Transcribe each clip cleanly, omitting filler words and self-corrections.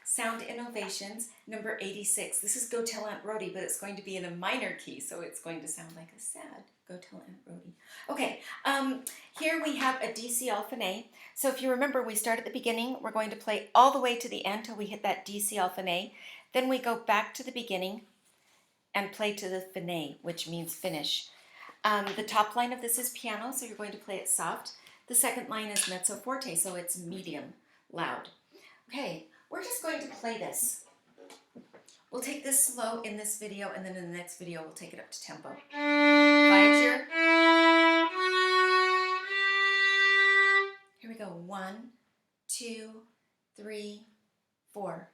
Sound Innovations, number 86. This is Go Tell Aunt Rhody, but it's going to be in a minor key, so it's going to sound like a sad Go Tell Aunt Rhody. Okay, here we have a DC alpha A. So if you remember, we start at the beginning. We're going to play all the way to the end till we hit that DC alpha A. Then we go back to the beginning and play to the fin, which means finish. The top line of this is piano, so you're going to play it soft. The second line is mezzo forte, so it's medium, loud. Okay, we're just going to play this. We'll take this slow in this video, and then in the next video we'll take it up to tempo. Here we go. 1, 2, 3, 4.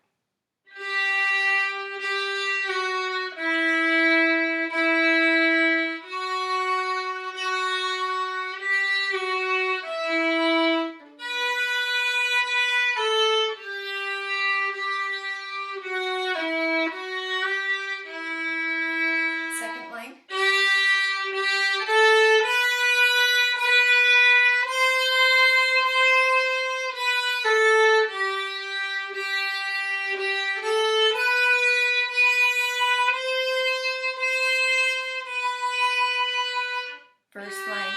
Second line. First line.